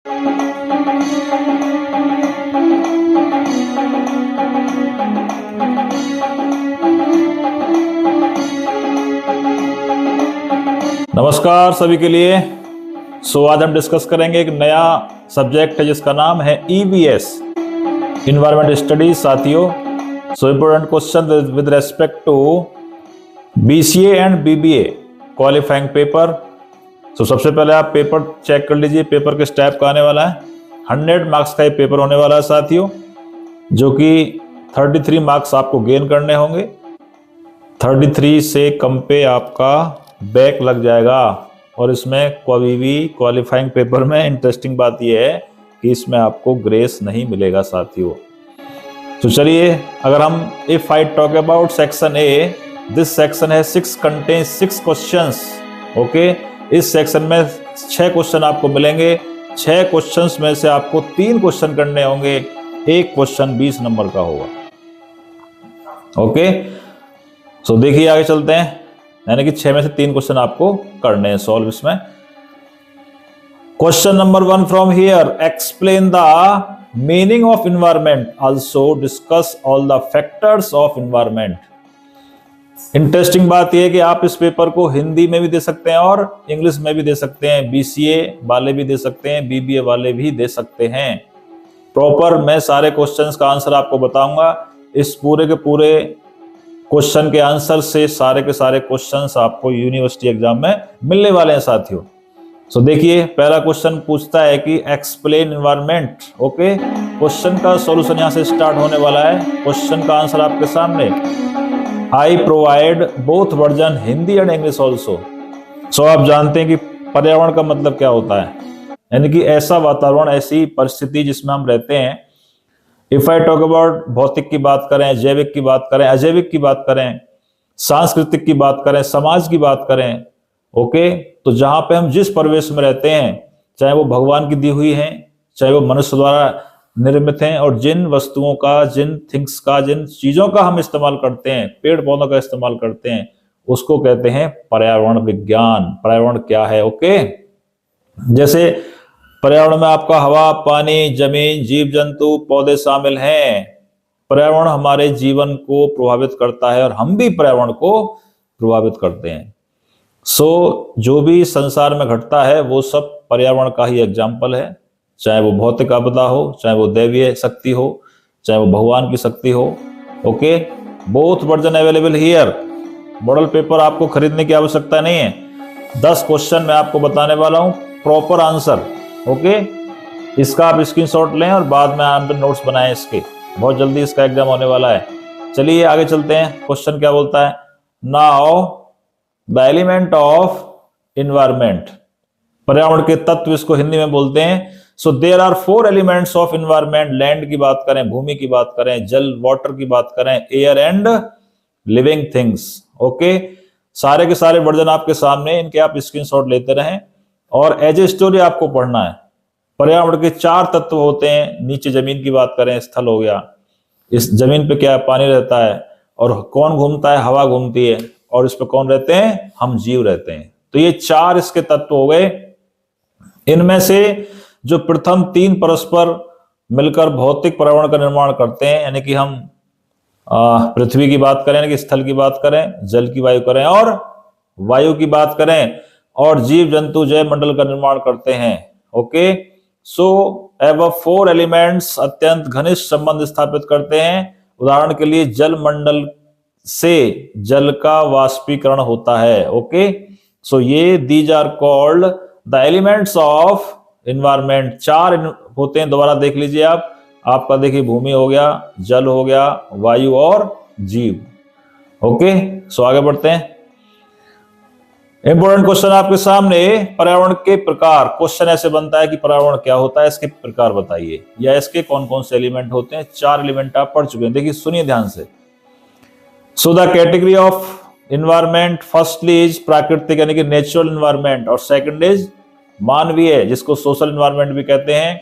नमस्कार सभी के लिए। आज हम डिस्कस करेंगे एक नया सब्जेक्ट है जिसका नाम है EVS, इन्वायरमेंट स्टडीज साथियों। Important question with respect to BCA and BBA qualifying paper. सबसे पहले आप पेपर चेक कर लीजिए, पेपर किस टाइप का आने वाला है। 100 मार्क्स का ये पेपर होने वाला है साथियों, जो कि 33 मार्क्स आपको गेन करने होंगे। 33 से कम पे आपका बैक लग जाएगा। और इसमें कोई भी क्वालिफाइंग पेपर में इंटरेस्टिंग बात यह है कि इसमें आपको ग्रेस नहीं मिलेगा साथियों। तो चलिए, अगर हम if I talk about section A, this section है 6 कंटेन 6 क्वेश्चंस। ओके, इस सेक्शन में 6 क्वेश्चन आपको मिलेंगे। 6 क्वेश्चंस में से आपको 3 क्वेश्चन करने होंगे। एक क्वेश्चन 20 नंबर का होगा। ओके, सो देखिए आगे चलते हैं। यानी कि 6 में से 3 क्वेश्चन आपको करने हैं सॉल्व इसमें। Question number 1 from here, explain the meaning of environment, also discuss all the factors of environment. Interesting बात यह है कि आप इस पेपर को हिंदी में भी दे सकते हैं और इंग्लिश में भी दे सकते हैं। BCA वाले भी दे सकते हैं, BBA वाले भी दे सकते हैं। प्रॉपर मैं सारे क्वेश्चंस का आंसर आपको बताऊंगा। इस पूरे के पूरे क्वेश्चन के आंसर से सारे के सारे क्वेश्चंस आपको यूनिवर्सिटी एग्जाम में मिलने वाले हैं साथियों। देखिए, पहला क्वेश्चन पूछता है कि एक्सप्लेन एनवायरनमेंट। ओके, क्वेश्चन का सॉल्यूशन यहां से स्टार्ट होने वाला है। क्वेश्चन का आंसर आपके सामने। I provide both version Hindi and English also. आप जानते हैं कि पर्यावरण का मतलब क्या होता है, यानी कि ऐसा वातावरण, ऐसी परिस्थिति जिसमें हम रहते हैं। इफ आई टॉक अबाउट भौतिक की बात करें, जैविक की बात करें, अजैविक की बात करें, सांस्कृतिक की बात करें, समाज की बात करें। ओके, तो जहां पे हम जिस परिवेश में रहते हैं, चाहे वो भगवान की दी हुई है, चाहे वो मनुष्य द्वारा निर्मित हैं, और जिन वस्तुओं का, जिन थिंग्स का, जिन चीजों का हम इस्तेमाल करते हैं, पेड़ पौधों का इस्तेमाल करते हैं, उसको कहते हैं पर्यावरण विज्ञान। पर्यावरण क्या है? ओके, जैसे पर्यावरण में आपका हवा, पानी, जमीन, जीव जंतु, पौधे शामिल हैं। पर्यावरण हमारे जीवन को प्रभावित करता है और हम भी पर्यावरण को प्रभावित करते हैं। जो भी संसार में घटता है वो सब पर्यावरण का ही एग्जाम्पल है। चाहे वो भौतिक आपदा हो, चाहे वो दैवीय शक्ति हो, चाहे वो भगवान की शक्ति हो। Okay, both version available here. Model paper आपको खरीदने की आवश्यकता नहीं है। 10 क्वेश्चन मैं आपको बताने वाला हूं, प्रॉपर आंसर। ओके, इसका आप स्क्रीनशॉट लें और बाद में आप नोट्स बनाएं इसके। बहुत जल्दी इसका एग्जाम होने वाला है। चलिए आगे चलते हैं। क्वेश्चन क्या बोलता है? Now the element of environment, पर्यावरण के तत्व इसको हिंदी में बोलते हैं। There are 4 elements of environment. Land की बात करें, भूमि की बात करें, जल वाटर की बात करें, air and living things. Okay, सारे के सारे वर्जन आपके सामने, इनके आप स्क्रीनशॉट लेते रहें और एज ए स्टोरी आपको पढ़ना है। पर्यावरण के 4 तत्व होते हैं। नीचे जमीन की बात करें, स्थल हो गया, इस जमीन पे क्या है? पानी रहता है। और कौन घूमता है? हवा घूमती है। और इस पे कौन रहते हैं? हम जीव रहते हैं। तो ये 4 इसके तत्व हो गए। इनमें से जो प्रथम 3 परस्पर मिलकर भौतिक पर्यावरण का निर्माण करते हैं, यानी कि हम पृथ्वी की बात करें, यानी कि स्थल की बात करें, जल की वायु करें और वायु की बात करें, और जीव जंतु जैव मंडल का निर्माण करते हैं। ओके, एवं 4 एलिमेंट्स अत्यंत घनिष्ठ संबंध स्थापित करते हैं। उदाहरण के लिए जल मंडल से जल का वाष्पीकरण होता है। ओके, ये these are called the elements of environment. 4 होते हैं, दोबारा देख लीजिए आप। आपका देखिए, भूमि हो गया, जल हो गया, वायु और जीव। ओके, आगे बढ़ते हैं। इंपॉर्टेंट क्वेश्चन आपके सामने, पर्यावरण के प्रकार। क्वेश्चन ऐसे बनता है कि पर्यावरण क्या होता है, इसके प्रकार बताइए, या इसके कौन कौन से एलिमेंट होते हैं। 4 एलिमेंट आप पढ़ चुके हैं। देखिए, सुनिए ध्यान से। The category of environment, firstly is प्राकृतिक यानी कि नेचुरल एनवायरनमेंट, और सेकंड इज मानवीय, जिसको सोशल एनवायरनमेंट भी कहते हैं।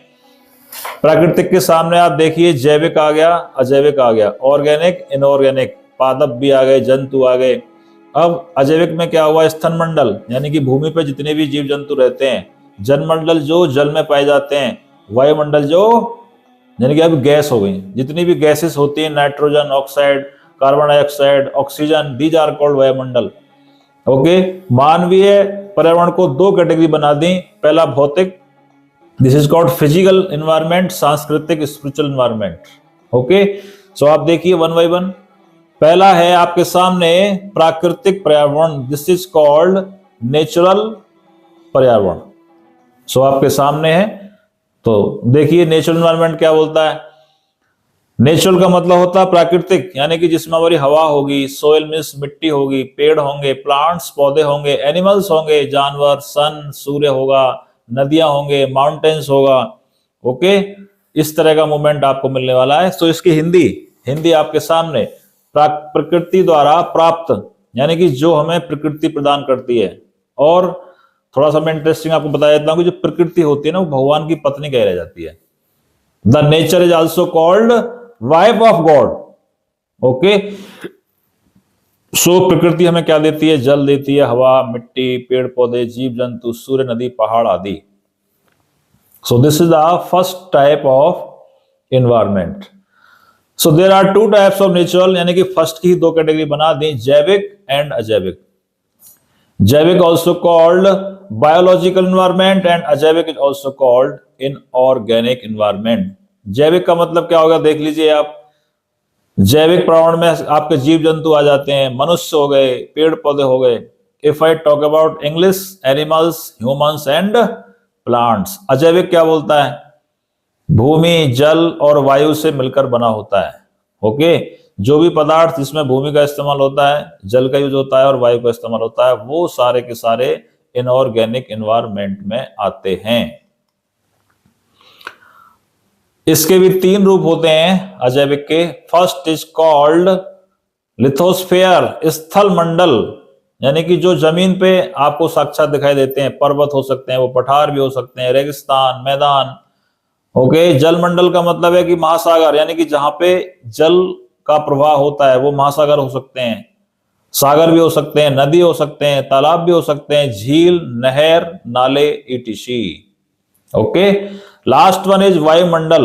प्राकृतिक के सामने आप देखिए, जैविक आ गया, अजैविक आ गया, ऑर्गेनिक, इनऑर्गेनिक, पादप भी आ गए, जंतु आ गए। अब अजैविक में क्या हुआ? स्तनमंडल, यानी कि भूमि पर जितने भी जीव जंतु रहते हैं, जनमंडल जो जल में पाए जाते हैं, वायुमंडल जो यानी कि अब गैस हो गई, जितनी भी गैसेस होती हैं, nitrogen oxide, carbon dioxide, oxygen, these are called वायुमंडल। ओके, मानवीय पर्यावरण को दो कैटेगरी बना दी, पहला भौतिक, this is called physical environment, सांस्कृतिक स्पिरिचुअल एनवायरनमेंट। ओके, सो आप देखिए वन बाय वन। पहला है आपके सामने प्राकृतिक पर्यावरण, दिस इज कॉल्ड नेचुरल पर्यावरण। सो आपके सामने है, तो देखिए नेचुरल एनवायरनमेंट क्या बोलता है। नेचुरल का मतलब होता है प्राकृतिक, यानी कि जिसमें हमारी हवा होगी, सोइल मीन्स मिट्टी होगी, पेड़ होंगे, प्लांट्स पौधे होंगे, एनिमल्स होंगे, जानवर, सन सूर्य होगा, नदियां होंगे, माउंटेन्स होगा। ओके, इस तरह का मूवमेंट आपको मिलने वाला है। तो इसकी हिंदी आपके सामने, प्रकृति द्वारा प्राप्त, यानी कि जो हमें प्रकृति प्रदान करती है। और थोड़ा सा मैं इंटरेस्टिंग आपको बता देता हूं कि जो प्रकृति होती है ना, वो भगवान की पत्नी कह जाती है। The nature is also called wife of God. Okay, so प्रकृति हमें क्या देती है? जल देती है, हवा, मिट्टी, पेड़ पौधे, जीव जंतु, सूर्य, नदी, पहाड़ आदि। So this is the first type of environment. So there are two types of natural, यानी कि फर्स्ट की दो कैटेगरी बना दी, जैविक एंड अजैविक। जैविक also called biological environment and अजैविक is also called inorganic environment. जैविक का मतलब क्या होगा, देख लीजिए आप। जैविक पर्यावरण में आपके जीव जंतु आ जाते हैं, मनुष्य हो गए, पेड़ पौधे हो गए। If I talk about English, animals, humans and plants. अजैविक क्या बोलता है? भूमि, जल और वायु से मिलकर बना होता है। ओके, जो भी पदार्थ जिसमें भूमि का इस्तेमाल होता है, जल का यूज होता है और वायु का इस्तेमाल होता है, वो सारे के सारे इनऑर्गेनिक एनवायरनमेंट में आते हैं। इसके भी तीन रूप होते हैं अजैविक के। फर्स्ट इज कॉल्ड लिथोस्फेयर, स्थल मंडल, यानी कि जो जमीन पे आपको साक्षात दिखाई देते हैं। पर्वत हो सकते हैं, वो पठार भी हो सकते हैं, रेगिस्तान, मैदान। ओके, जल मंडल का मतलब है कि महासागर, यानी कि जहां पे जल का प्रवाह होता है वो महासागर हो सकते हैं, सागर भी हो सकते हैं, नदी हो सकते हैं, तालाब भी हो सकते हैं, झील, नहर, नाले, etc. Okay, last one is वायुमंडल।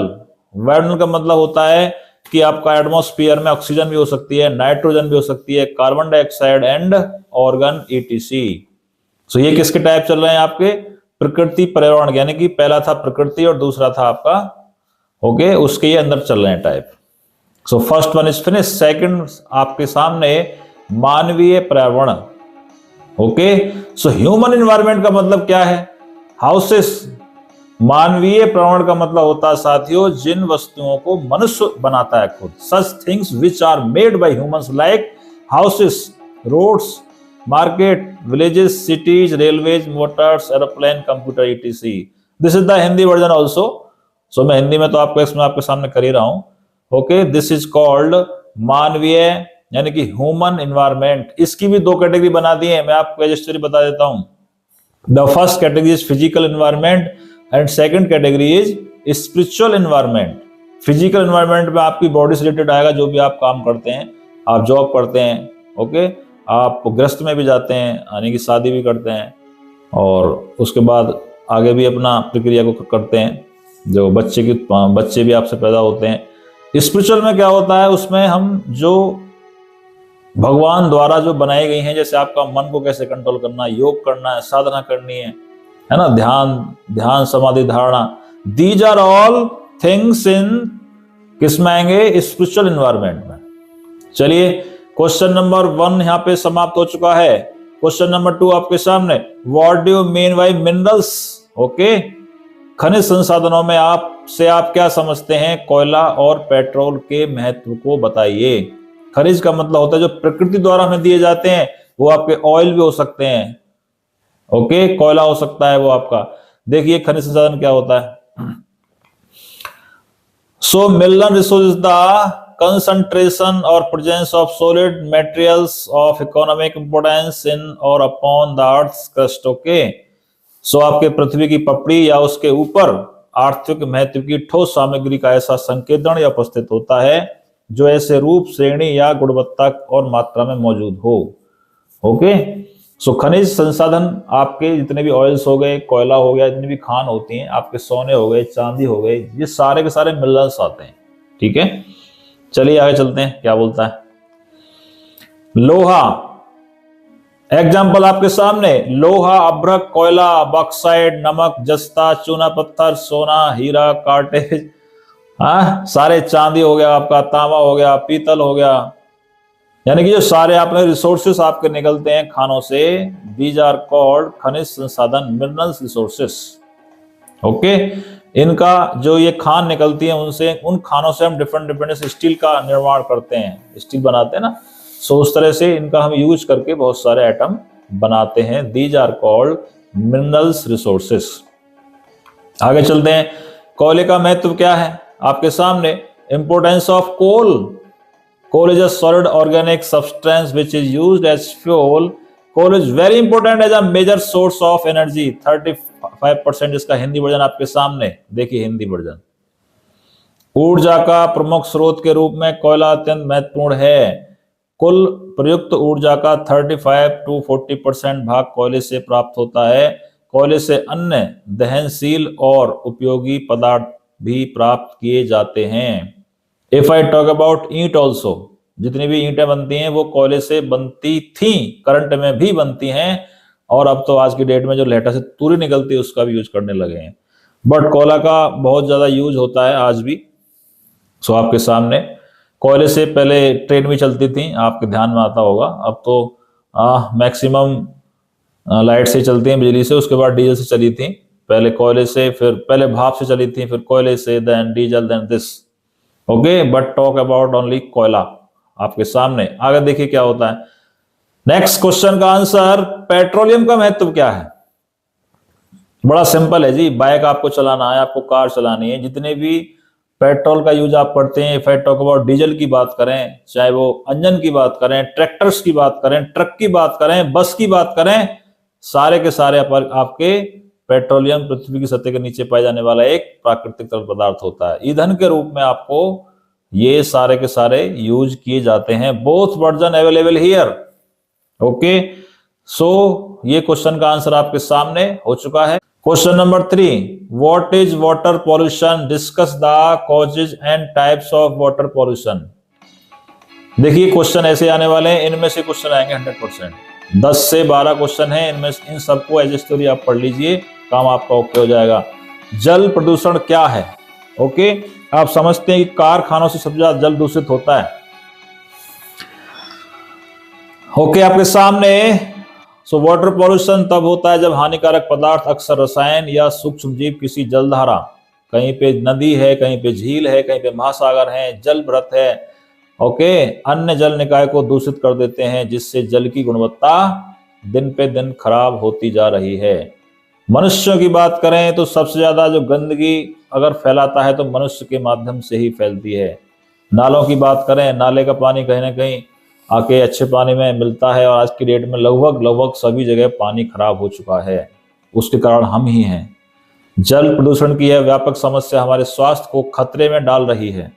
वायुमंडल का मतलब होता है कि आपका एटमॉस्फेयर में ऑक्सीजन भी हो सकती है, नाइट्रोजन भी हो सकती है, carbon dioxide and argon, ETC. So ये किसके टाइप चल रहे हैं आपके? प्रकृति पर्यावरण, यानी कि पहला था प्रकृति और दूसरा था आपका, ओके, उसके ये अंदर चल रहे हैं type. So first one is finish. Second आपके सामने मानवीय पर्यावरण। ओके, सो ह्यूमन एनवायरनमेंट का मतलब क्या है? हाउसेस। मानवीय पर्यावरण का मतलब होता है साथियों, जिन वस्तुओं को मनुष्य बनाता है खुद। Such things which are made by humans like houses, roads, market, villages, cities, railways, motors, aeroplane, computer, ETC. This is the Hindi version also. So मैं हिंदी में तो आपको इसमें आपके सामने कर ही रहा हूं। ओके, दिस इज कॉल्ड मानवीय, यानी कि ह्यूमन एनवायरनमेंट। इसकी भी दो कैटेगरी बना दी है, मैं आपको रजिस्ट्री बता देता हूं। The first category is physical environment and second category is spiritual environment. Physical environment में आपकी बॉडी से रिलेटेड आएगा, जो भी आप काम करते हैं, आप जॉब करते हैं, ओके, आप गृहस्थ में भी जाते हैं, यानी कि शादी भी करते हैं, और उसके बाद आगे भी अपना प्रक्रिया को करते हैं, जो बच्चे भी आपसे पैदा होते हैं। स्पिरिचुअल में क्या होता है? उसमें हम जो भगवान द्वारा जो बनाई गई हैं, जैसे आपका मन को कैसे कंट्रोल करना, योग करना है, साधना करनी है ना, ध्यान, समाधि, धारणा, these are all things in किसमें आएंगे? स्पिरिचुअल एनवायरनमेंट में। चलिए, क्वेश्चन नंबर 1 यहाँ पे समाप्त हो चुका है। क्वेश्चन नंबर 2 आपके सामने, what do you mean by minerals? Okay, खनिज संसाधनों में आप क्या समझते हैं? कोयला और पेट्रोल के महत्व को बताइए। खनिज का मतलब होता है जो प्रकृति द्वारा हमें दिए जाते हैं, वो आपके ऑयल भी हो सकते हैं, ओके, कोयला हो सकता है वो आपका। देखिए खनिज संसाधन क्या होता है। So mineral resource is the concentration or presence of solid materials of economic importance in or upon the earth's crust। Okay, so आपके पृथ्वी की पपड़ी या उसके ऊपर आर्थिक महत्व की ठोस सामग्री का ऐसा संकेंद्रण या उपस्थित होता है जो ऐसे रूप, श्रेणी या गुणवत्ता और मात्रा में मौजूद हो। ओके, सो खनिज संसाधन आपके जितने भी ऑयल्स हो गए, कोयला हो गया, जितनी भी खान होती हैं, आपके सोने हो गए, चांदी हो गए, ये सारे के सारे मिनरल्स आते हैं। ठीक है, चलिए आगे चलते हैं, क्या बोलता है। लोहा, एग्जाम्पल आपके सामने, लोहा, अभ्रक, कोयला, बॉक्साइट, नमक, जस्ता, चूना पत्थर, सोना, हीरा, कार्टेज, हाँ सारे, चांदी हो गया आपका, तांबा हो गया, पीतल हो गया, यानी कि जो सारे आपने रिसोर्सेस आपके निकलते हैं खानों से, दीज आर कॉल्ड खनिज संसाधन, मिनरल्स रिसोर्सेस। ओके, इनका जो ये खान निकलती है उनसे, उन खानों से हम डिफरेंट डिफरेंट स्टील का निर्माण करते हैं, स्टील बनाते हैं ना, सो उस तरह से इनका हम यूज करके बहुत सारे आइटम बनाते हैं। These are called minerals resources. आगे चलते हैं, कोयले का महत्व क्या है आपके सामने। Importance of coal, coal is a solid organic substance which is used as fuel. Coal is very important as a major source of energy. 35% इसका हिंदी वर्जन आपके सामने, देखिए हिंदी वर्जन। ऊर्जा का प्रमुख स्रोत के रूप में कोयला अत्यंत महत्वपूर्ण है। कुल प्रयुक्त ऊर्जा का 35 to 40% भाग कोयले से प्राप्त होता है। कोयले से अन्य दहनशील और उपयोगी पदार्थ भी प्राप्त किए जाते हैं। If I talk about ईंट also, जितनी भी ईंटें बनती हैं वो कोयले से बनती थी, करंट में भी बनती हैं, और अब तो आज की डेट में जो लेटा से तुरी निकलती है उसका भी यूज करने लगे हैं, बट कोयला का बहुत ज्यादा यूज होता है आज भी। सो आपके सामने, कोयले से पहले ट्रेन भी चलती थी, आपके ध्यान में आता होगा, अब तो मैक्सिमम लाइट से चलती हैं, बिजली से, उसके बाद डीजल से चली थी, पहले कोयले से, फिर पहले भाप से चली थी, फिर कोयले से, then diesel, then this. Okay, but talk about only कोयला आपके सामने। आगे देखिए क्या होता है। नेक्स्ट क्वेश्चन का आंसर, पेट्रोलियम का महत्व क्या है। बड़ा सिंपल है जी, बाइक आपको चलाना है, आपको कार चलानी है, जितने भी पेट्रोल का यूज आप करते हैं, if I talk about diesel की बात करें, चाहे वो इंजन की बात करें, ट्रैक्टर्स की बात करें, ट्रक की बात करें, बस की बात करें, सारे के सारे आपके पेट्रोलियम पृथ्वी की सतह के नीचे पाए जाने वाला एक प्राकृतिक तरल पदार्थ होता है। ईंधन के रूप में आपको ये सारे के सारे यूज किए जाते हैं। Both version available here. Okay, so ये क्वेश्चन का आंसर आपके सामने हो चुका है। Question number 3, what is water pollution, discuss the causes and types of water pollution. देखिए क्वेश्चन ऐसे आने वाले हैं, इनमें से क्वेश्चन आएंगे 100%, 10 से 12 क्वेश्चन है, इनमें इन सबको एज स्टोरी आप पढ़ लीजिए, काम आपका ओके हो जाएगा। जल प्रदूषण क्या है। ओके, आप समझते हैं कि कारखानों से सबसे ज्यादा जल दूषित होता है। ओके, आपके सामने, सो वाटर पॉल्यूशन तब होता है जब हानिकारक पदार्थ, अक्सर रसायन या सूक्ष्म जीव, किसी जलधारा, कहीं पे नदी है, कहीं पे झील है, कहीं पे महासागर है, जल भृत है, ओके, अन्य जल निकाय को दूषित कर देते हैं, जिससे जल की गुणवत्ता दिन पे दिन खराब होती जा रही है। मनुष्यों की बात करें तो सबसे ज्यादा जो गंदगी अगर फैलाता है तो मनुष्य के माध्यम से ही फैलती है। नालों की बात करें, नाले का पानी कहीं ना कहीं आके अच्छे पानी में मिलता है, और आज की डेट में लगभग सभी जगह पानी खराब हो चुका है, उसके कारण हम ही हैं। जल प्रदूषण की यह व्यापक समस्या हमारे स्वास्थ्य को खतरे में डाल रही है।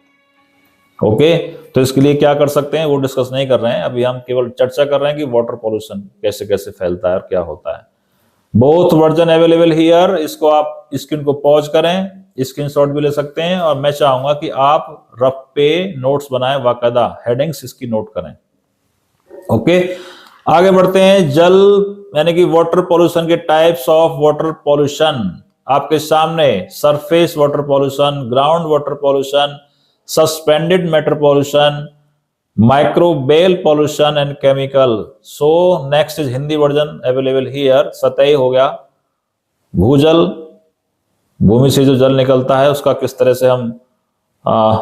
ओके, तो इसके लिए क्या कर सकते हैं वो डिस्कस नहीं कर रहे हैं, अभी हम केवल चर्चा कर रहे हैं कि वाटर पॉल्यूशन कैसे कैसे फैलता है और क्या होता है। बोथ वर्जन अवेलेबल हियर, इसको आप स्क्रीन को पॉज करें, स्क्रीनशॉट भी ले सकते हैं, और मैं चाहूंगा कि आप रफ पे नोट्स बनाएं, बाकायदा हेडिंग्स इसकी नोट करें। ओके, आगे बढ़ते हैं। जल यानी कि वाटर पॉल्यूशन के टाइप्स ऑफ वाटर पॉल्यूशन आपके सामने, surface water pollution, ground water pollution, suspended matter pollution, microbial pollution and chemical. So next is Hindi version available here. सतही हो गया, भूजल, भूमि से जो जल निकलता है उसका किस तरह से हम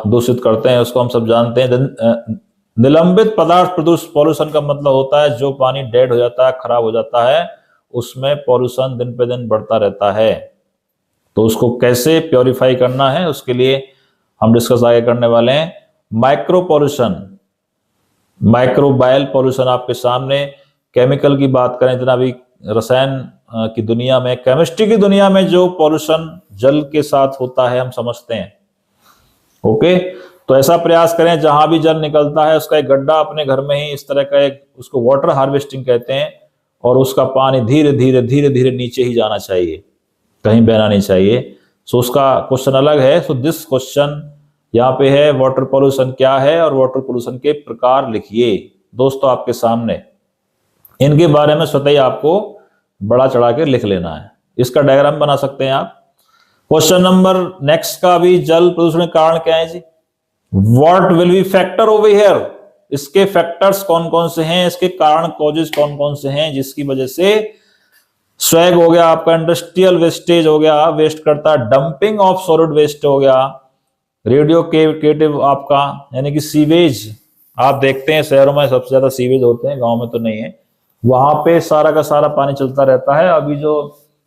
दूषित करते हैं उसको हम सब जानते हैं। निलंबित पदार्थ पॉल्यूशन का मतलब होता है जो पानी डेड हो जाता है, खराब हो जाता है, उसमें पॉल्यूशन दिन पे दिन बढ़ता रहता है, तो उसको कैसे प्योरीफाई करना है उसके लिए हम डिस्कस आगे करने वाले हैं। माइक्रो पॉल्यूशन, माइक्रोबायल पॉल्यूशन आपके सामने। केमिकल की बात करें, इतना भी रसायन की दुनिया में, केमिस्ट्री की दुनिया में जो पॉल्यूशन जल के साथ होता है हम समझते हैं। ओके, तो ऐसा प्रयास करें जहां भी जल निकलता है उसका एक गड्ढा अपने घर में ही इस तरह का एक, उसको वाटर हार्वेस्टिंग कहते हैं, और उसका पानी धीरे धीरे नीचे ही जाना चाहिए, कहीं बहना नहीं चाहिए। सो उसका क्वेश्चन अलग है। सो दिस क्वेश्चन यहाँ पे है वाटर पोल्यूशन क्या है और वाटर पोल्यूशन के प्रकार लिखिए। दोस्तों आपके सामने इनके बारे में स्वतः ही आपको बड़ा चढ़ा के लिख लेना है। इसका डायग्राम बना सकते हैं आप। क्वेश्चन नंबर नेक्स्ट का भी, जल प्रदूषण के कारण क्या है जी? What will be factor over here, इसके फैक्टर्स कौन कौन से हैं, इसके कारण कॉजेज कौन कौन से हैं जिसकी वजह से स्वैग हो गया आपका, इंडस्ट्रियल वेस्टेज हो गया, वेस्ट करता, डंपिंग ऑफ सॉलिड वेस्ट हो गया, रेडियो केटिव आपका यानी कि सीवेज। आप देखते हैं शहरों में सबसे ज्यादा सीवेज होते हैं, गांव में तो नहीं है, वहां पे सारा का सारा पानी चलता रहता है। अभी जो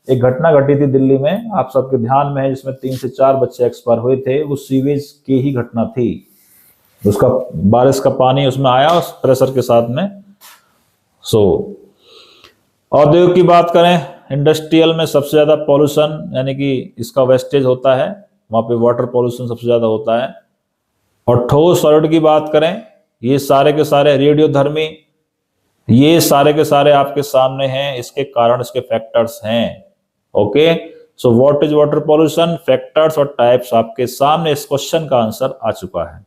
एक घटना घटी थी दिल्ली में, आप सबके ध्यान में है, जिसमें 3 से 4 बच्चे एक्सपायर हुए थे, वो सीवेज की ही घटना थी। उसका बारिश का पानी उसमें आया उस प्रेशर के साथ में। सो औद्योगिक की बात करें, इंडस्ट्रियल में सबसे ज्यादा पॉल्यूशन यानी कि इसका वेस्टेज होता है, वहां पे वाटर पॉल्यूशन सबसे ज्यादा होता है। और ठोस सॉलिड की बात करें, ये सारे के सारे रेडियोधर्मी, ये सारे के सारे आपके सामने हैं, इसके कारण इसके फैक्टर्स हैं। Okay, so what is water pollution, factors और टाइप्स आपके सामने इस क्वेश्चन का आंसर आ चुका है।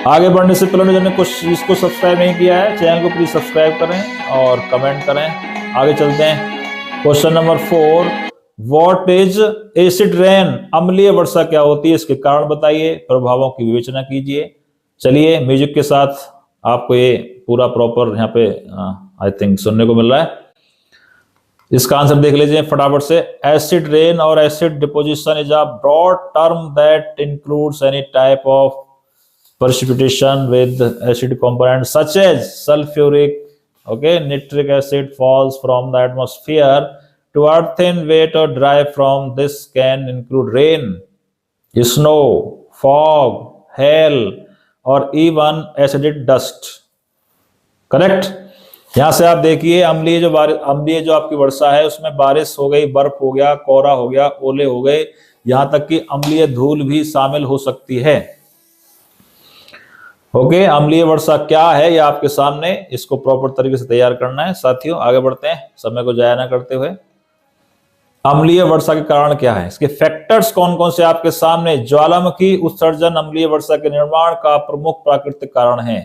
आगे बढ़ने से पहले जिन्होंने इसको सब्सक्राइब नहीं किया है, चैनल को प्लीज सब्सक्राइब करें और कमेंट करें। आगे चलते हैं। Question number 4, what is acid rain, अम्लीय वर्षा क्या होती है, इसके कारण बताइए, प्रभावों की विवेचना कीजिए। चलिए म्यूजिक के साथ आपको ये पूरा प्रॉपर यहाँ पे आई थिंक सुनने को मिल रहा है। इसका आंसर देख लीजिए फटाफट से। एसिड रेन और acid deposition is a broad term that includes any type of precipitation with acid components such as sulfuric, nitric acid falls from the atmosphere to earth in wet or dry form. This can include rain, snow, fog, hail or even acidic dust. Correct. यहां से आप देखिए अम्लीय जो आपकी वर्षा है उसमें बारिश हो गई, बर्फ हो गया, कोहरा हो गया, ओले हो गए, यहां तक कि अम्लीय धूल भी शामिल हो सकती है। ओके, अम्लीय वर्षा क्या है ये आपके सामने, इसको प्रॉपर तरीके से तैयार करना है। साथियों आगे बढ़ते हैं समय को जाया ना करते हुए। अम्लीय वर्षा के कारण क्या है, इसके फैक्टर्स कौन कौन से आपके सामने। ज्वालामुखी उत्सर्जन अम्लीय वर्षा के निर्माण का प्रमुख प्राकृतिक कारण है।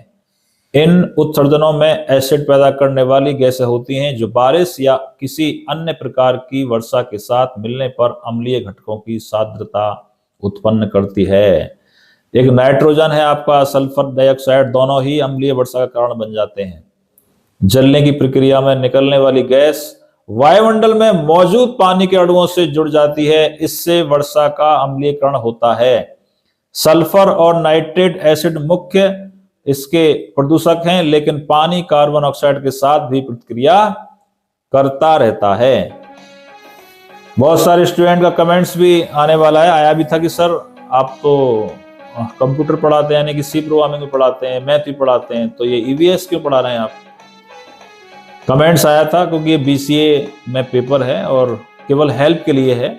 इन उत्सर्जनों में एसिड पैदा करने वाली गैसें होती हैं जो बारिश या किसी अन्य प्रकार की वर्षा के साथ मिलने पर अम्लीय घटकों की सांद्रता उत्पन्न करती है। एक नाइट्रोजन है आपका, सल्फर डाइऑक्साइड, दोनों ही अम्लीय वर्षा का कारण बन जाते हैं। जलने की प्रक्रिया में निकलने वाली गैस वायुमंडल में मौजूद पानी के अणुओं से जुड़ जाती है, इससे वर्षा का अम्लीयकरण होता है। सल्फर और नाइट्रेट एसिड मुख्य इसके प्रदूषक हैं, लेकिन पानी कार्बन ऑक्साइड के साथ भी प्रतिक्रिया करता रहता है। बहुत सारे स्टूडेंट का कमेंट्स भी आने वाला है, आया भी था कि सर आप तो कंप्यूटर पढ़ाते हैं यानी कि सी प्रोग्रामिंग पढ़ाते हैं, मैथ भी पढ़ाते हैं, तो ये ईवीएस क्यों पढ़ा रहे हैं आप। कमेंट्स आया था क्योंकि ये बीसीए में पेपर है और केवल हेल्प के लिए है।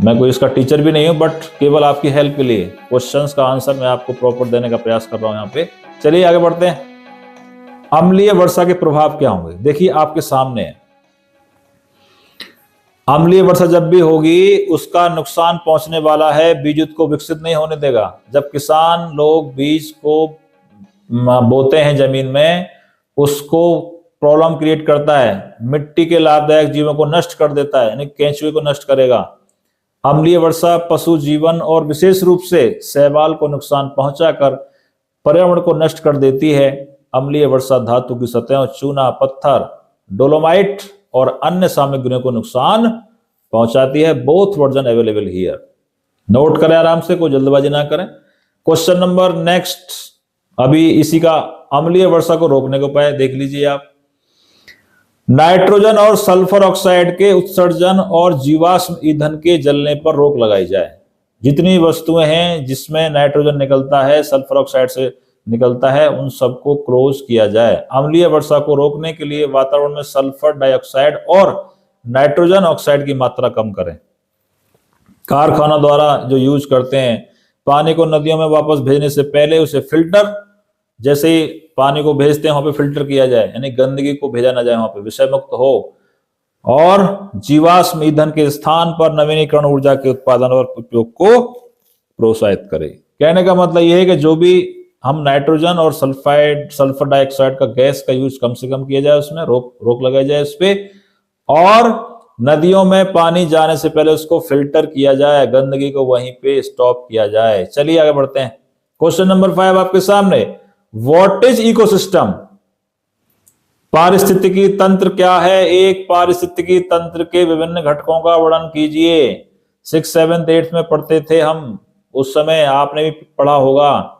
मैं कोई इसका टीचर भी नहीं हूं, बट केवल आपकी हेल्प के लिए क्वेश्चंस का आंसर मैं आपको प्रॉपर देने का प्रयास कर रहा हूं यहाँ पे। चलिए आगे बढ़ते हैं। अम्लीय वर्षा के प्रभाव क्या होंगे, देखिए आपके सामने है। अम्लीय वर्षा जब भी होगी उसका नुकसान पहुंचने वाला है, बीज को विकसित नहीं होने देगा। जब किसान लोग बीज को बोते हैं जमीन में, उसको प्रॉब्लम क्रिएट करता है, मिट्टी के लाभदायक जीवों को नष्ट कर देता है, यानी केंचुए को नष्ट करेगा। अम्लीय वर्षा पशु जीवन और विशेष रूप से शैवाल को नुकसान पहुंचाकर पर्यावरण को नष्ट कर देती है। अम्लीय वर्षा धातु की सतहों, चूना, पत्थर, डोलोमाइट और अन्य सामग्रियों को नुकसान पहुंचाती है। Both version available here, note करें आराम से, कोई जल्दबाजी ना करें। क्वेश्चन नंबर नेक्स्ट, अभी इसी का अम्लीय वर्षा को रोकने के उपाय देख लीजिए आप। नाइट्रोजन और सल्फर ऑक्साइड के उत्सर्जन और जीवाश्म ईंधन के जलने पर रोक लगाई जाए। जितनी वस्तुएं हैं जिसमें नाइट्रोजन निकलता है, सल्फर ऑक्साइड से निकलता है, उन सबको क्लोज किया जाए। अम्लीय वर्षा को रोकने के लिए वातावरण में सल्फर डाइऑक्साइड और नाइट्रोजन ऑक्साइड की मात्रा कम करें। कारखाना द्वारा जो यूज करते हैं, पानी को नदियों में वापस भेजने से पहले उसे फिल्टर जैसे ही पानी को भेजते हैं वहां पे फिल्टर किया जाए, यानी गंदगी को भेजा ना जाए, वहां पे विषय मुक्त हो, और जीवाश्म ईंधन के स्थान पर नवीनीकरण ऊर्जा के उत्पादन और उपयोग को प्रोत्साहित करे। कहने का मतलब यह है कि जो भी हम नाइट्रोजन और सल्फर डाइऑक्साइड का गैस का यूज कम से कम किया जाए, उसमें रोक लगाई जाए उस पे, और नदियों में पानी जाने से पहले उसको फिल्टर किया जाए, गंदगी को वहीं पे स्टॉप किया जाए। चलिए आगे बढ़ते हैं। क्वेश्चन नंबर 5 आपके सामने, व्हाट इज इकोसिस्टम? पारिस्थितिकी तंत्र क्या है? एक पारिस्थितिकी तंत्र के विभिन्न घटकों का वर्णन कीजिए। 6th 7th 8th में पढ़ते थे हम, उस समय आपने भी पढ़ा होगा।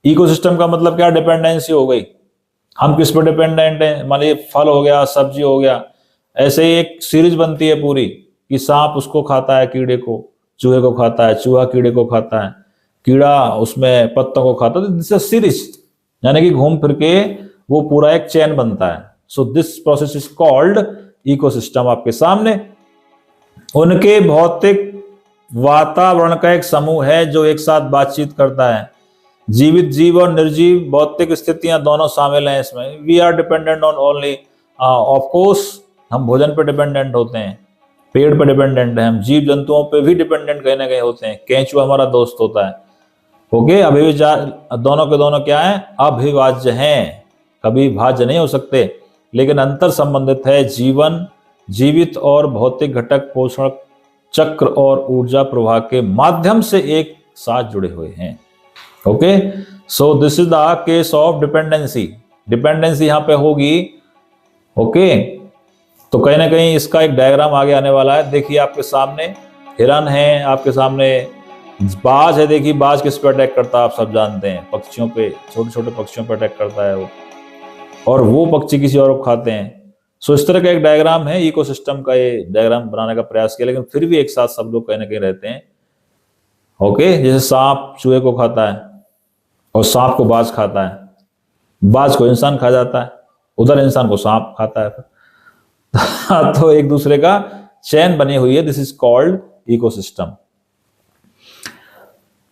इकोसिस्टम का मतलब क्या? डिपेंडेंसी हो गई, हम किस पर डिपेंडेंट हैं, मान लीजिए फल हो गया, सब्जी हो गया, ऐसे ही एक सीरीज बनती है पूरी कि सांप उसको खाता है, कीड़े को, चूहे को खाता है, चूहा कीड़े को खाता है, कीड़ा उसमें पत्तों को खाता है, दिस सीरीज, यानी कि घूम फिर के वो पूरा एक चेन बनता है। So this process is called ecosystem. आपके सामने उनके भौतिक वातावरण का एक समूह है जो एक साथ बातचीत करता है। जीवित जीव और निर्जीव भौतिक स्थितियां दोनों शामिल हैं इसमें। We are dependent on only, of course हम भोजन पर डिपेंडेंट होते हैं, पेड़ पर डिपेंडेंट है, हम जीव जंतुओं पे भी डिपेंडेंट कहीं ना कहीं होते हैं। केंचुआ हमारा दोस्त होता है। ओके, दोनों के दोनों क्या है? अभिभाज्य हैं, कभी भाज्य नहीं हो सकते, लेकिन अंतर संबंधित है। जीवन, जीवित और भौतिक घटक पोषण चक्र और ऊर्जा प्रवाह के माध्यम से एक साथ जुड़े हुए हैं। Okay, so this is the case of dependency. Dependency यहां पे होगी। ओके, तो कहीं ना कहीं इसका एक डायग्राम आगे आने वाला है। देखिए आपके सामने हिरन है, आपके सामने बाज है। देखिए बाज किस पे अटैक करता है, आप सब जानते हैं, पक्षियों पे, छोटे छोटे पक्षियों पे अटैक करता है वो, और वो पक्षी किसी और को खाते हैं। सो इस तरह का एक डायग्राम है इकोसिस्टम का, ये डायग्राम बनाने का प्रयास किया, लेकिन फिर भी एक साथ सब लोग कहीं ना कहीं रहते हैं। ओके, जैसे सांप चूहे को खाता है और सांप को बाज खाता है, बाज को इंसान खा जाता है, उधर इंसान को सांप खाता है। तो एक दूसरे का चेन बनी हुई है। This is called ecosystem.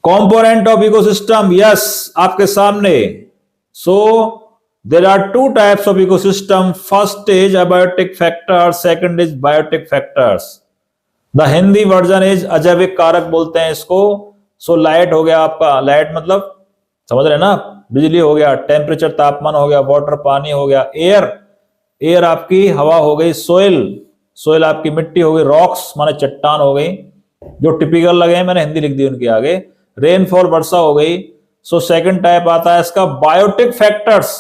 Component of ecosystem, yes, आपके सामने। So there are two types of ecosystem. First is abiotic factor, second is biotic factors. The Hindi version is अजैविक कारक बोलते हैं इसको। सो लाइट हो गया आपका, लाइट मतलब समझ रहे ना, बिजली हो गया, टेम्परेचर तापमान हो गया, वाटर पानी हो गया, एयर आपकी हवा हो गई, सोइल आपकी मिट्टी हो गई, रॉक्स माने चट्टान हो गई, जो टिपिकल लगे हैं, मैंने हिंदी लिख दी उनके आगे, रेनफॉल वर्षा हो गई। सो सेकंड टाइप आता है इसका बायोटिक फैक्टर्स,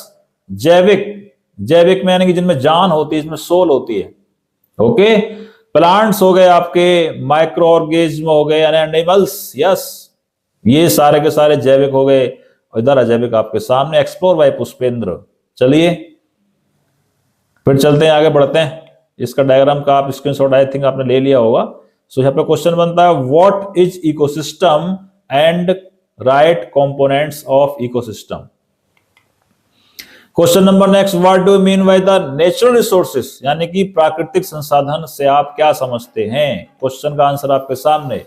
जैविक में यानी कि जिनमें जान होती है, इसमें सोल होती है। ओके, प्लांट्स हो गए आपके, माइक्रो ऑर्गेनिज्म हो गए यानी एनिमल्स, यस, ये सारे के सारे जैविक हो गए। इधर अजैविक आपके सामने। Explore by Pushpendra. चलिए फिर चलते हैं, आगे बढ़ते हैं। इसका डायग्राम का आप स्क्रीनशॉट आई थिंक आपने ले लिया होगा। सो यहाँ पे क्वेश्चन बनता है, what is ecosystem and right components of ecosystem. Question number next, what do you mean by the natural resources, यानी कि प्राकृतिक संसाधन से आप क्या समझते हैं। क्वेश्चन का आंसर आपके सामने।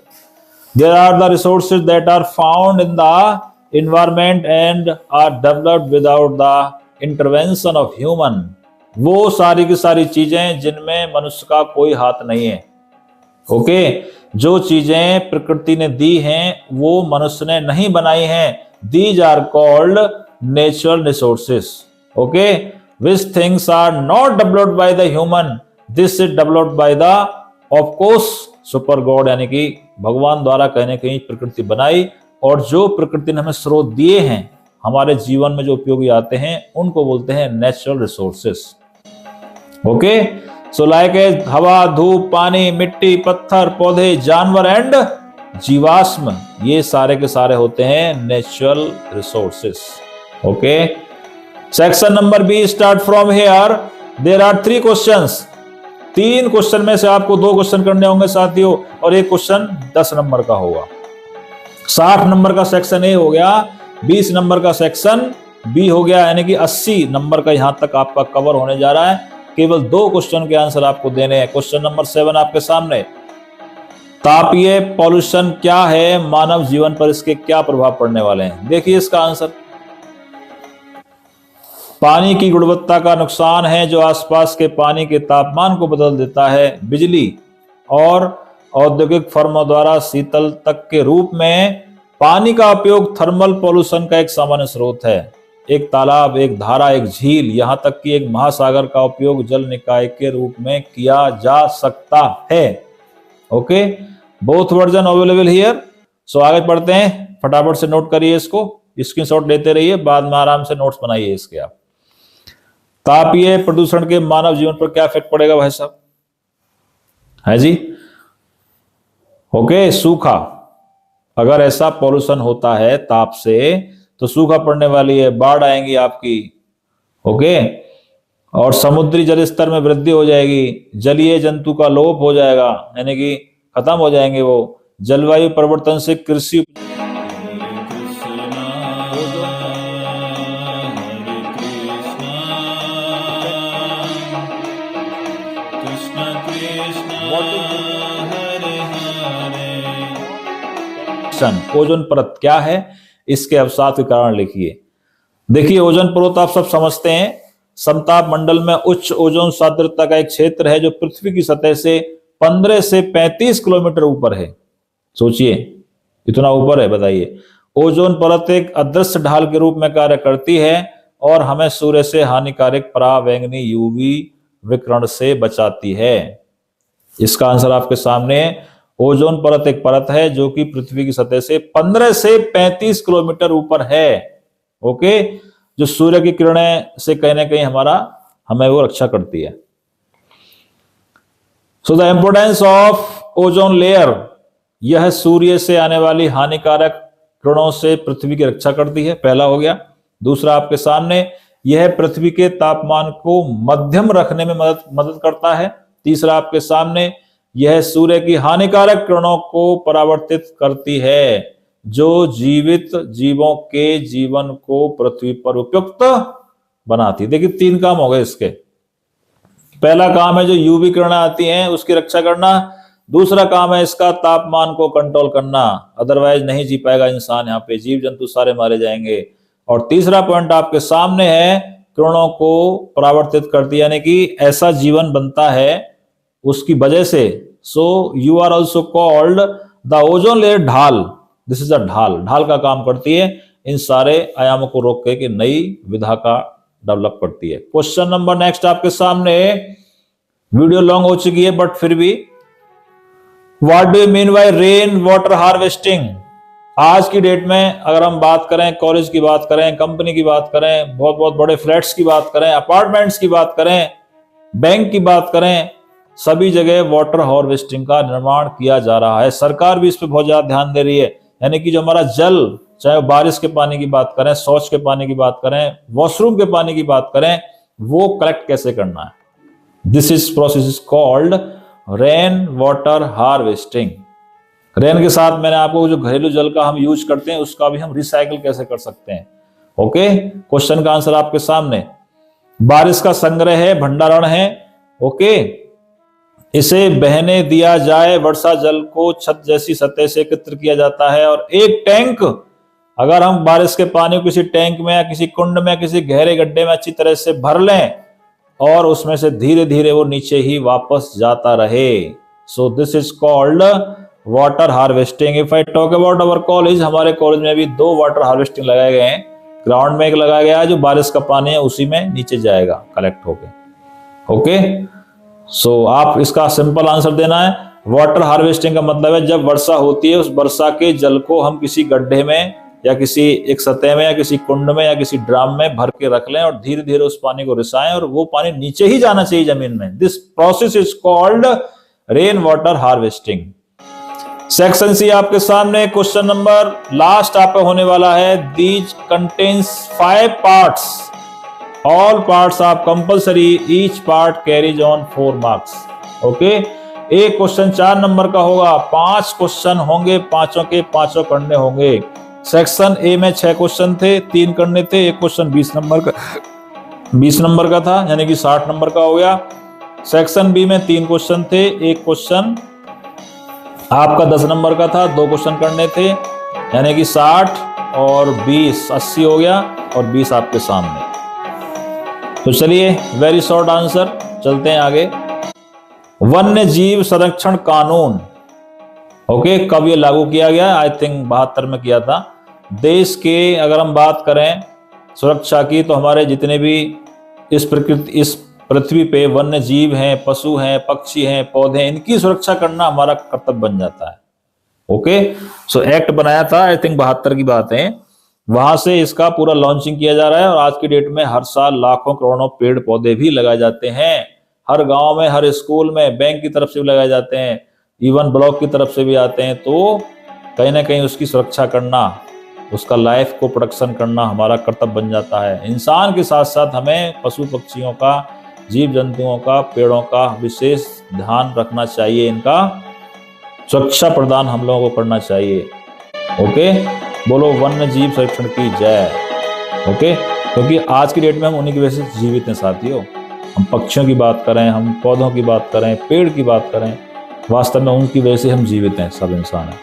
There are the resources that are found in the environment and are developed without the intervention of human। वो सारी की सारी चीजें जिनमें मनुष्य का कोई हाथ नहीं है। ओके, जो चीजें प्रकृति ने दी हैं वो मनुष्य ने नहीं बनाई हैं। These are called natural resources। Okay, which things are not developed by the human, this is developed by the of course super God, यानी कि भगवान द्वारा कहीं न कहीं प्रकृति बनाई, और जो प्रकृति ने हमें स्रोत दिए हैं हमारे जीवन में जो उपयोगी आते हैं उनको बोलते हैं natural resources. Okay, so like हवा, धूप, पानी, मिट्टी, पत्थर, पौधे, जानवर एंड जीवाश्म, ये सारे के सारे होते हैं natural resources. Okay, section number B start from here. There are 3 questions. 3 question में से आपको 2 क्वेश्चन करने होंगे साथियों, और एक क्वेश्चन 10 नंबर का होगा। 60 नंबर का सेक्शन ए हो गया, 20 नंबर का सेक्शन बी हो गया, यानी कि 80 नंबर का यहां तक आपका कवर होने जा रहा है। केवल 2 क्वेश्चन के आंसर आपको देने हैं। क्वेश्चन नंबर 7 आपके सामने, तापीय पॉल्यूशन क्या है, मानव जीवन पर इसके क्या प्रभाव पड़ने वाले हैं। देखिए इसका आंसर, पानी की गुणवत्ता का नुकसान है जो आसपास के पानी के तापमान को बदल देता है। बिजली और औद्योगिक फर्मों द्वारा शीतल तक के रूप में पानी का उपयोग थर्मल पॉल्यूशन का एक सामान्य स्रोत है। एक तालाब, एक धारा, एक झील, यहाँ तक कि एक महासागर का उपयोग जल निकाय के रूप में किया जा सकता है। Okay, both version available here. So आगे पढ़ते हैं, फटाफट से नोट करिए, इसको स्क्रीनशॉट लेते रहिए, बाद में आराम से नोट्स बनाइए इसके आप। तापीय प्रदूषण के मानव जीवन पर क्या इफेक्ट पड़ेगा भाई साहब? है जी, ओके। सूखा, अगर ऐसा पॉल्यूशन होता है ताप से तो सूखा पड़ने वाली है, बाढ़ आएंगी आपकी। ओके, और समुद्री जल स्तर में वृद्धि हो जाएगी, जलीय जंतु का लोप हो जाएगा, यानी कि खत्म हो जाएंगे वो। जलवायु परिवर्तन से कृषि ओजोन परत क्या है, इसके अवसाद के कारण लिखिए। देखिए, ओजोन परत आप सब समझते हैं, समताप मंडल में उच्च ओजोन सांद्रता का एक क्षेत्र है जो पृथ्वी की सतह से 15 से 35 किलोमीटर ऊपर है। सोचिए कितना ऊपर है, बताइए। ओजोन परत एक अदृश्य ढाल के रूप में कार्य करती है और हमें सूर्य से हानिकारक परावैंगनी यूवी विकिरण से बचाती है। इसका आंसर आपके सामने है। ओजोन परत एक परत है जो कि पृथ्वी की सतह से 15 से 35 किलोमीटर ऊपर है। ओके, जो सूर्य की किरणें से कहीं ना कहीं हमें वो रक्षा करती है। So the importance of ozone layer, यह सूर्य से आने वाली हानिकारक किरणों से पृथ्वी की रक्षा करती है, पहला हो गया। दूसरा आपके सामने, यह पृथ्वी के तापमान को मध्यम रखने में मदद करता है। तीसरा आपके सामने, यह सूर्य की हानिकारक किरणों को परावर्तित करती है जो जीवित जीवों के जीवन को पृथ्वी पर उपयुक्त बनाती है। देखिए, 3 काम हो गए इसके। पहला काम है जो यूवी किरणें आती हैं उसकी रक्षा करना। दूसरा काम है इसका तापमान को कंट्रोल करना, अदरवाइज नहीं जी पाएगा इंसान, यहाँ पे जीव जंतु सारे मारे जाएंगे। और तीसरा पॉइंट आपके सामने है, किरणों को परावर्तित करती है, यानी कि ऐसा जीवन बनता है उसकी वजह से। So you are also called the ozone layer ढाल। दिस इज अ ढाल, ढाल का काम करती है, इन सारे आयामों को रोक के नई विधा का डेवलप करती है। क्वेश्चन नंबर नेक्स्ट आपके सामने, वीडियो लॉन्ग हो चुकी है बट फिर भी, what do you mean by rain water harvesting? आज की डेट में अगर हम बात करें, कॉलेज की बात करें, कंपनी की बात करें, बहुत बहुत बड़े फ्लैट्स की बात करें, अपार्टमेंट्स की बात करें, बैंक की बात करें, सभी जगह वाटर हार्वेस्टिंग का निर्माण किया जा रहा है। सरकार भी इस पर बहुत ज्यादा ध्यान दे रही है, यानी कि जो हमारा जल, चाहे बारिश के पानी की बात करें, शौच के पानी की बात करें, वॉशरूम के पानी की बात करें, वो कलेक्ट कैसे करना है। This is process is called rain water harvesting. Rain के साथ मैंने आपको जो घरेलू जल का हम यूज करते हैं उसका भी हम रिसाइकिल कैसे कर सकते हैं। ओके, क्वेश्चन का आंसर आपके सामने, बारिश का संग्रह है, भंडारण है। ओके, इसे बहने दिया जाए, वर्षा जल को छत जैसी सतह से एकत्र किया जाता है। और एक टैंक, अगर हम बारिश के पानी को किसी टैंक में या किसी कुंड में, किसी गहरे गड्ढे में अच्छी तरह से भर लें और उसमें से धीरे धीरे वो नीचे ही वापस जाता रहे, सो this is called water harvesting. If I talk about our college, हमारे कॉलेज में भी 2 वाटर हार्वेस्टिंग लगाए गए हैं। ग्राउंड में एक लगाया गया है, जो बारिश का पानी है उसी में नीचे जाएगा कलेक्ट होके। ओके, सो आप इसका सिंपल आंसर देना है। वाटर हार्वेस्टिंग का मतलब है जब वर्षा होती है उस वर्षा के जल को हम किसी गड्ढे में या किसी एक सतह में या किसी कुंड में या किसी ड्राम में भर के रख लें और धीरे धीरे उस पानी को रिसाएं और वो पानी नीचे ही जाना चाहिए जमीन में। This process is called rain water harvesting. Section C आपके सामने, क्वेश्चन नंबर लास्ट आपका होने वाला है। These contains 5 parts, all parts are compulsory, each part carries on 4 marks. Okay, एक क्वेश्चन 4 नंबर का होगा, 5 क्वेश्चन होंगे, पांचों के पांचों करने होंगे। सेक्शन ए में 6 क्वेश्चन थे, 3 करने थे, एक क्वेश्चन 20 नंबर का था, यानी कि 60 नंबर का हो गया। सेक्शन बी में 3 क्वेश्चन थे, एक क्वेश्चन आपका 10 नंबर का था, 2 क्वेश्चन करने थे, यानी कि 60 और 20 80 हो गया और 20 आपके सामने। तो चलिए, वेरी शॉर्ट आंसर, चलते हैं आगे। वन्य जीव संरक्षण कानून, ओके, कब ये लागू किया गया? आई थिंक 72 में किया था। देश के अगर हम बात करें सुरक्षा की, तो हमारे जितने भी इस पृथ्वी पे वन्य जीव हैं, पशु हैं, पक्षी हैं, पौधे हैं, इनकी सुरक्षा करना हमारा कर्तव्य बन जाता है। ओके, सो एक्ट बनाया था, आई थिंक 72 की बात है। वहां से इसका पूरा लॉन्चिंग किया जा रहा है और आज की डेट में हर साल लाखों करोड़ों पेड़ पौधे भी लगाए जाते हैं। हर गांव में, हर स्कूल में, बैंक की तरफ से भी लगाए जाते हैं, इवन ब्लॉक की तरफ से भी आते हैं। तो कहीं ना कहीं उसकी सुरक्षा करना, उसका लाइफ को प्रोटेक्शन करना हमारा कर्तव्य बन जाता है। इंसान के साथ साथ हमें पशु पक्षियों का, जीव जंतुओं का, पेड़ों का विशेष ध्यान रखना चाहिए, इनका सुरक्षा प्रदान हम लोगों को करना चाहिए। ओके, बोलो वन्य जीव संरक्षण की जय। ओके, क्योंकि आज की डेट में हम उन्हीं की वजह से जीवित हैं साथियों। हम पक्षियों की बात करें, हम पौधों की बात करें, पेड़ की बात करें, वास्तव में उनकी वजह से हम जीवित हैं, सब इंसान हैं।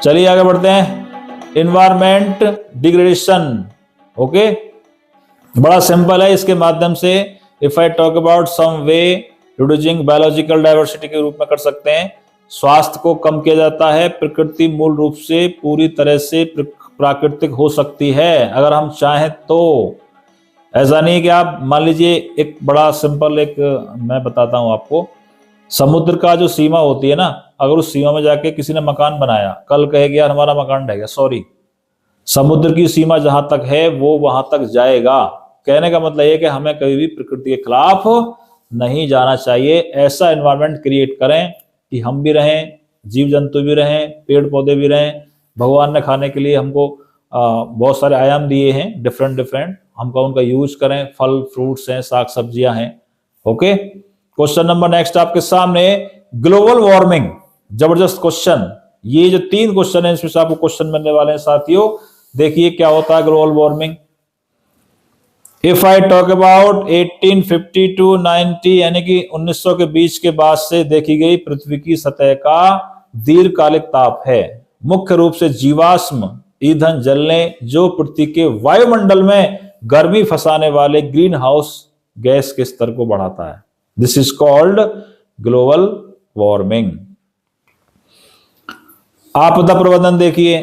चलिए आगे बढ़ते हैं। इन्वायरमेंट डिग्रेडेशन, ओके, बड़ा सिंपल है। इसके माध्यम से if I talk about some way reducing biological diversity के रूप में कर सकते हैं। स्वास्थ्य को कम किया जाता है। प्रकृति मूल रूप से पूरी तरह से प्राकृतिक हो सकती है अगर हम चाहें तो। ऐसा नहीं कि आप मान लीजिए, एक बड़ा सिंपल एक मैं बताता हूं आपको। समुद्र का जो सीमा होती है ना, अगर उस सीमा में जाके किसी ने मकान बनाया, कल कहेगा यार हमारा मकान ढह गया, सॉरी, समुद्र की सीमा जहां तक है वो वहां तक जाएगा। कहने का मतलब ये कि हमें कभी भी प्रकृति के खिलाफ नहीं जाना चाहिए। ऐसा एनवायरनमेंट क्रिएट करें कि हम भी रहें, जीव जंतु भी रहें, पेड़ पौधे भी रहें। भगवान ने खाने के लिए हमको बहुत सारे आयाम दिए हैं, डिफरेंट डिफरेंट, हमको उनका यूज करें। फल फ्रूट्स हैं, साग सब्जियां हैं। ओके, क्वेश्चन नंबर नेक्स्ट आपके सामने, ग्लोबल वार्मिंग, जबरदस्त क्वेश्चन। ये जो 3 क्वेश्चन है, इसमें से आपको क्वेश्चन मिलने वाले हैं साथियों। देखिए क्या होता है global warming. If I talk about 1850 to 90, यानी कि 1900 के बीच के बाद से देखी गई पृथ्वी की सतह का दीर्घकालिक ताप है। मुख्य रूप से जीवाश्म ईंधन जलने जो पृथ्वी के वायुमंडल में गर्मी फंसाने वाले ग्रीन हाउस गैस के स्तर को बढ़ाता है। This is called global warming. आपदा प्रबंधन देखिए,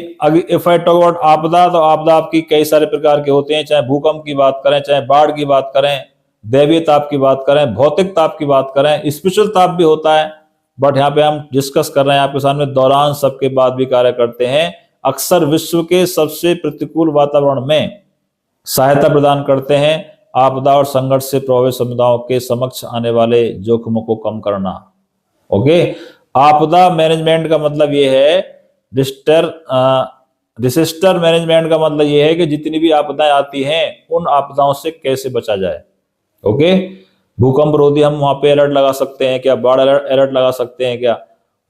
इफ आई टॉक अबाउट आपदा, तो आपदा आपकी कई सारे प्रकार के होते हैं, चाहे भूकंप की बात करें, चाहे बाढ़ की बात करें, दैवीय ताप की बात करें, भौतिक ताप की बात करें, स्पिरिचुअल ताप भी होता है। बट यहाँ पे हम डिस्कस कर रहे हैं आपके सामने दौरान सबके बाद भी कार्य करते हैं। अक्सर विश्व के सबसे प्रतिकूल वातावरण में सहायता प्रदान करते हैं। आपदा और संघर्ष से प्रभावित समुदायों के समक्ष आने वाले जोखिमों को कम करना। ओके, आपदा मैनेजमेंट का मतलब यह है, डिसास्टर मैनेजमेंट का मतलब यह है कि जितनी भी आपदाएं आती हैं उन आपदाओं से कैसे बचा जाए। ओके, भूकंप रोधी हम वहां पे अलर्ट लगा सकते हैं क्या? बाढ़ अलर्ट लगा सकते हैं क्या?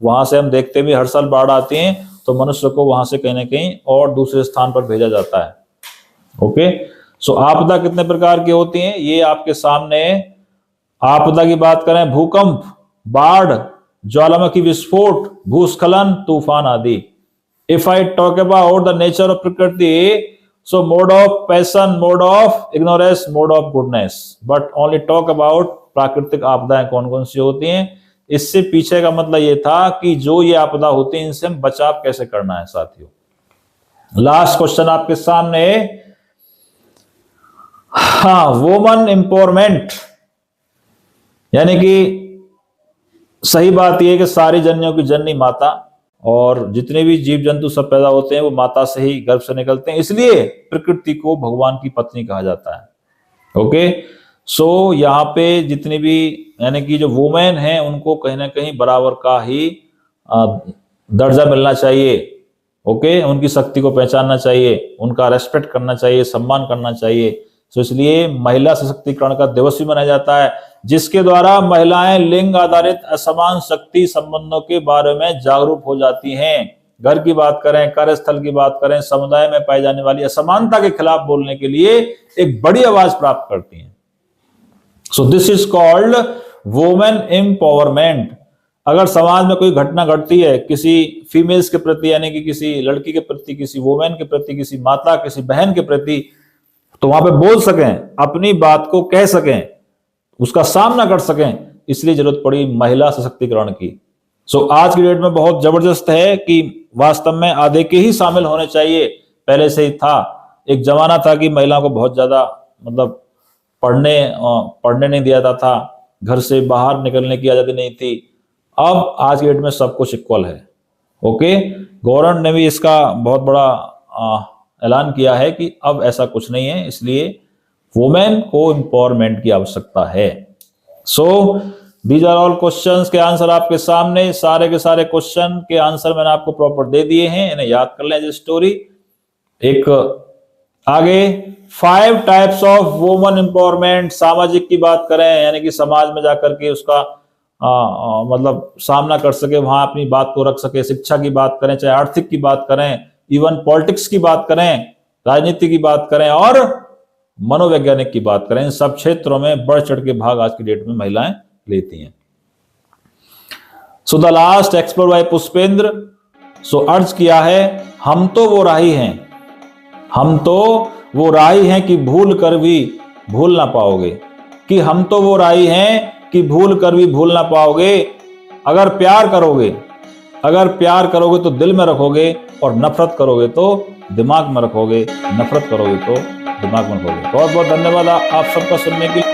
वहां से हम देखते भी हर साल बाढ़ आती है तो मनुष्य को वहां से कहीं ना कहीं और दूसरे स्थान पर भेजा जाता है। ओके, सो आपदा कितने प्रकार की होती हैं ये आपके सामने। आपदा की बात करें, भूकंप, बाढ़, ज्वालामुखी विस्फोट, भूस्खलन, तूफान आदि। If I talk about the nature of प्रकृति, so mode of passion, mode of ignorance, mode of goodness. But only talk about प्राकृतिक आपदाएं कौन कौन सी होती हैं। इससे पीछे का मतलब ये था कि जो ये आपदा होती है इनसे हम बचाव कैसे करना है साथियों। लास्ट क्वेश्चन आपके सामने, हाँ, वुमन एम्पावरमेंट, यानी कि सही बात यह है कि सारी जननियों की जननी माता, और जितने भी जीव जंतु सब पैदा होते हैं वो माता से ही, गर्भ से निकलते हैं, इसलिए प्रकृति को भगवान की पत्नी कहा जाता है। ओके, सो यहाँ पे जितनी भी यानी कि जो वुमेन हैं उनको कहीं ना कहीं बराबर का ही दर्जा मिलना चाहिए। ओके, उनकी शक्ति को पहचानना चाहिए, उनका रेस्पेक्ट करना चाहिए, सम्मान करना चाहिए। तो इसलिए महिला सशक्तिकरण का दिवस भी मनाया जाता है, जिसके द्वारा महिलाएं लिंग आधारित असमान शक्ति संबंधों के बारे में जागरूक हो जाती हैं। घर की बात करें, कार्यस्थल की बात करें, समुदाय में पाई जाने वाली असमानता के खिलाफ बोलने के लिए एक बड़ी आवाज प्राप्त करती हैं। सो this is called women empowerment. अगर समाज में कोई घटना घटती है किसी फीमेल्स के प्रति, यानी कि किसी लड़की के प्रति, किसी वुमेन के प्रति, किसी माता, किसी बहन के प्रति, तो वहां पे बोल सकें, अपनी बात को कह सकें, उसका सामना कर सकें, इसलिए जरूरत पड़ी महिला सशक्तिकरण की। सो आज की डेट में बहुत जबरदस्त है कि वास्तव में आधे के ही शामिल होने चाहिए। पहले से ही था, एक जमाना था कि महिलाओं को बहुत ज्यादा मतलब पढ़ने नहीं दिया जाता था, घर से बाहर निकलने की आजादी नहीं थी। अब आज की डेट में सब कुछ इक्वल है। ओके, गवर्नमेंट ने भी इसका बहुत बड़ा ऐलान किया है कि अब ऐसा कुछ नहीं है, इसलिए वुमेन को एम्पावरमेंट की आवश्यकता है। So these are all questions के आंसर आपके सामने, सारे के सारे क्वेश्चन के आंसर मैंने आपको प्रॉपर दे दिए हैं, इन्हें याद कर लें एज स्टोरी। एक आगे 5 टाइप्स ऑफ वुमन एम्पावरमेंट, सामाजिक की बात करें यानी कि समाज में जाकर के उसका मतलब सामना कर सके, वहां अपनी बात को रख सके। शिक्षा की बात करें, चाहे आर्थिक की बात करें, इवन पॉलिटिक्स की बात करें, राजनीति की बात करें और मनोवैज्ञानिक की बात करें, इन सब क्षेत्रों में बढ़ चढ़ के भाग आज की डेट में महिलाएं लेती हैं। So the last explore by Pushpendra. So अर्ज किया है, हम तो वो राही हैं, हम तो वो राही हैं कि भूल कर भी भूल ना पाओगे, कि हम तो वो राही हैं कि भूल कर भी भूल ना पाओगे। अगर प्यार करोगे तो दिल में रखोगे, और नफरत करोगे तो दिमाग में रखोगे, नफरत करोगे तो दिमाग में रखोगे। बहुत बहुत धन्यवाद आप सबका सुनने के लिए।